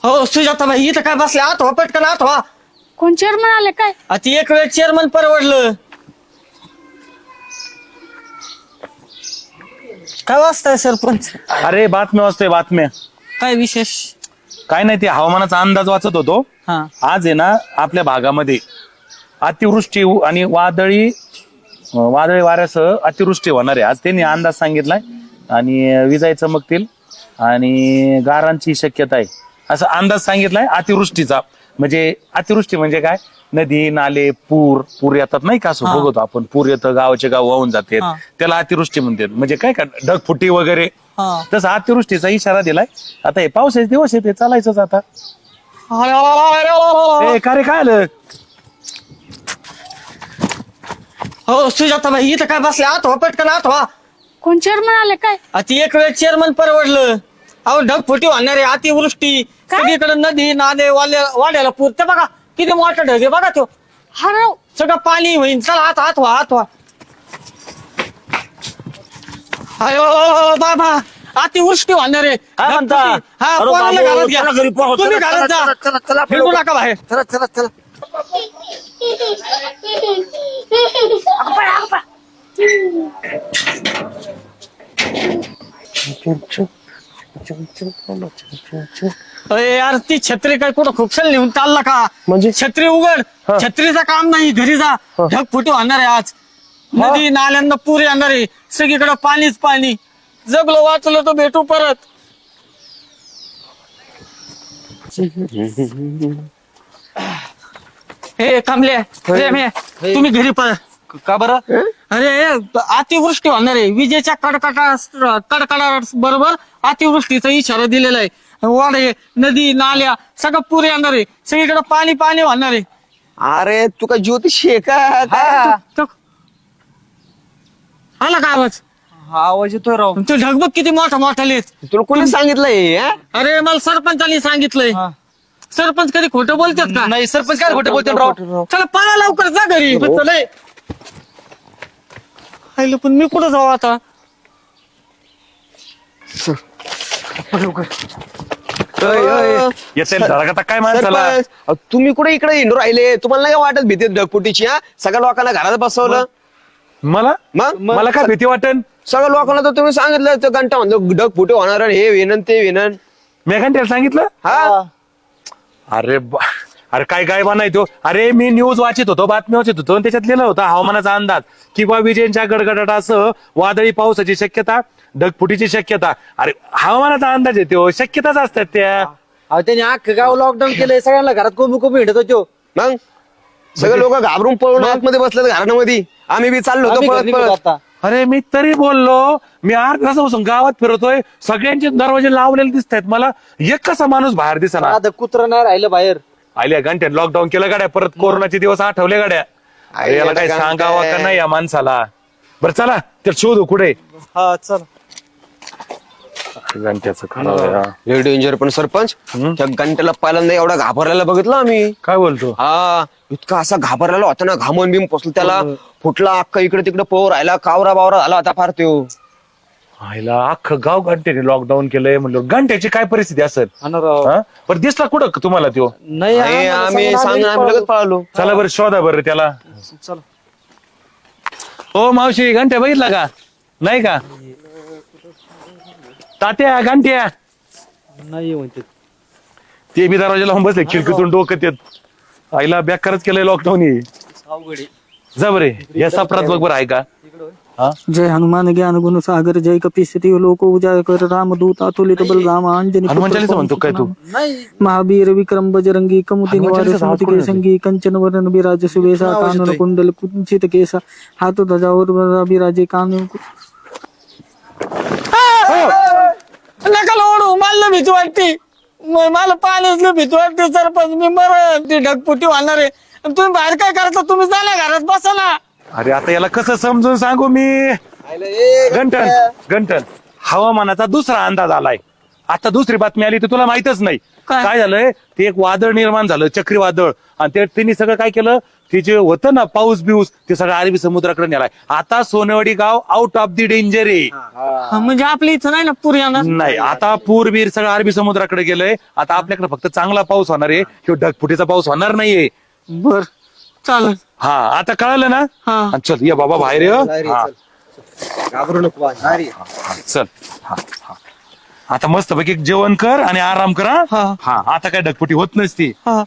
हो सुजाताबाई इथं काय बसले आत व्हा पटकन आत व्हा. कोण चेअरमन आले काय? आता एक वेळ चेअरमन परवडलं. काय वाजताय सरपंच? अरे बातम्या वाचतोय बातम्या. काय विशेष? काय नाही ते हवामानाचा अंदाज वाचत होतो. हा आज आहे ना आपल्या भागामध्ये अतिवृष्टी आणि वादळी वाऱ्यासह अतिवृष्टी होणार आहे. आज त्यांनी अंदाज सांगितलाय आणि विजा चमकतील आणि गारांची शक्यता आहे असा अंदाज सांगितलाय अतिवृष्टीचा. म्हणजे अतिवृष्टी म्हणजे काय, नदी नाले पूर येतात नाही का, असं बघतो आपण. पूर येतं, गावाचे गाव वाहून जाते, त्याला अतिवृष्टी म्हणतात. म्हणजे काय का ढगफुटी वगैरे, तसं अतिवृष्टीचा इशारा दिलाय. आता हे पावसाचे दिवस आहे, ते चालायचंच आता. का रे काय आलं? हो सुजाताबाई इथं काय बसले आत व्हा पटकन आत व्हा. कोण चेअरमन आले काय? आता एक वेळ चेअरमन परवडलं. अहो ढगफुटी होणार आहे, अतिवृष्टी सगळीकडे, नदी नाले वाड्याला पूर. ते बघा किती मोठा ढग आहे बघा तो. हरव सगळं पाणी होईल. चला आत आत व्हा आत व्हा. अयो बाबा अतिवृष्टी होणार आहे. काय म्हणता? हा अरे पोराला बाबू, घरात घ्या. चला घरी पोहा. तुम्ही चला, घरात चला, जा. चला, चला, फिरू नका बाहेर. चला चला चला. अरे यार ती छत्री काय कुठं खुपसल नेऊन चालला का? म्हणजे? छत्री उघड. छत्रीचं काम नाही, घरी जा. ढगफुटी होणार आहे आज. नदी नाल्यांना पूर येणार आहे, सगळीकडे पाणीच पाणी. जगलो वाचलो तर भेटू परत. हे कामले तुम्ही घरी पळा. का बरं? अरे अतिवृष्टी होणार आहे, विजेच्या कडकडा बरोबर अतिवृष्टीचा इशारा दिलेला आहे. वाडे नदी नाल्या सगळं पूर येणार आहे, सगळीकडे पाणी पाणी होणार आहे. अरे तू का ज्योतिषी आहे का? आला का आवाज? आवाज येतोय राव. तू ढगबग किती मोठा मोठा लिहित. तुला कोणी सांगितलंय? अरे मला सरपंचानी सांगितलंय. सरपंच कधी खोटं बोलतात का? नाही सरपंच काय खोटं बोलतो राव. चला पळा लवकर जा घरी. चला पण मी कुठं जाऊ आता? येते आता काय माणसाला. सरपंच, अहो, तुम्ही कुठे इकडे हिंडू राहिले? तुम्हाला नाही का वाटत भीती ढगफुटीची? हा सगळ्या लोकांना घरात बसवलं. मला काय भीती वाटन? सगळ्या लोकांना तर तुम्ही सांगितलं घंटा म्हणलं ढगफुटी होणार आणि हे विनन ते विनन. मेघांट्याला सांगितलं? हा अरे काय गायबा नाही तो. अरे मी न्यूज वाचित होतो, बातमी वाचित होतो, आणि त्याच्यात लिहिलं होता हवामानाचा अंदाज किंवा विजेंच्या गडगडाटासह वादळी पावसाची शक्यता, ढगफुटीची शक्यता. अरे हवामानाचा अंदाज येतो, शक्यताच असतात त्या. त्यांनी अख्खं गाव लॉकडाऊन केलंय, सगळ्यांना घरात कोंबू हिंडत होतो. मग सगळे लोक घाबरून पळून आतमध्ये बसले घरामध्ये. आम्ही बी चाललो होतो पळत पळत. आता अरे मी तरी बोललो, मी 8 तासापासून गावात फिरतोय, सगळ्यांचे दरवाजे लावलेले दिसत आहेत मला. एक कसा माणूस बाहेर दिसना. आता कुत्रं नाही राहिलं बाहेर. आल्या घंट्यात लॉकडाऊन केलं गाड्या, परत कोरोनाचे दिवस आठवले गाड्या. अरे याला काय सांगावं का नाही या माणसाला. बरं चला तर शोधू कुठे. हा चल. घंट्याचं खरं. लय डेंजर. पण सरपंच त्या घंट्याला पहिल्यांदा एवढा घाबरलेला बघितलं आम्ही. काय बोलतो? हा इतका असा घाबरलेला होता ना, घामून बिम पोचलं त्याला. फुटला अख्खा इकडे तिकडे पोर राहिला, कावरा बावरा झाला होता फार त्यो. आईला अख्खं गाव घंट्याने लॉकडाऊन केलंय म्हणलं. घंट्याची काय परिस्थिती असेल? पण दिसला कुठं तुम्हाला त्यो? नाही आम्ही सांगून आम्ही लगेच पळालो. चला बरं शोधा बरं त्याला. चल. हो मावशी, घंट्या बघितला का? नाही का? तात्या घंट्या नाही म्हणते ते बी दरवाजा लावून बसले, खिडकीतून डोकं येत. आईला बेकारच केलंय लॉकडाऊन. जा बरे या सापरात बघ बरं आहे का? जय हनुमान ज्ञान गुण सागर जय कपीसती लोक उजागर रामदूत अतुलित बलराम अंजनी हनुमान चालीसा म्हणतो काय तू? महावीर विक्रम बजरंगी कमुति निवार सुमति के संगी कंचन वरण विराज सुवेशा कानन कुंडल कुंचित केसा हाथ ध्वजा और विराजे कान. नका लोडू, मला भीती वाटते. मला पाण्याच भीती वाटते सरपंच. मी मरण, ती ढगपुटी होणार आहे. तुम्ही बाहेर काय करता? तुम्ही जा ना घरात, बसा ना. अरे आता याला कसं समजून सांगू मी? घंटन हवामानाचा दुसरा अंदाज आलाय. आता दुसरी बातमी आली तर तुला माहितच नाही काय? काय झालंय ते एक वादळ निर्माण झालं, चक्रीवादळ, आणि त्यांनी सगळं काय केलं, ते जे होतं ना पाऊस बिऊस ते सगळं अरबी समुद्राकडे नेलाय. आता सोनेवाडी गाव आउट ऑफ द डेंजर आहे. हा, म्हणजे आपल्या इथं नाही ना पूर येणार. नाही, आता पूर बीर सगळं अरबी समुद्राकडे गेलंय. आता आपल्याकडे फक्त चांगला पाऊस होणार आहे, किंवा ढगफुटीचा पाऊस होणार नाहीये. बर चालेल. हा, आता कळलं ना. हा. आणि चल ये बाबा बाहेर ये. हा, घाबरू नको बा. अरे चल. हा, हा. आता मस्त पैकी जेवण कर आणि आराम करा. हा. हा, आता काय ढगफुटी होत नसती. हा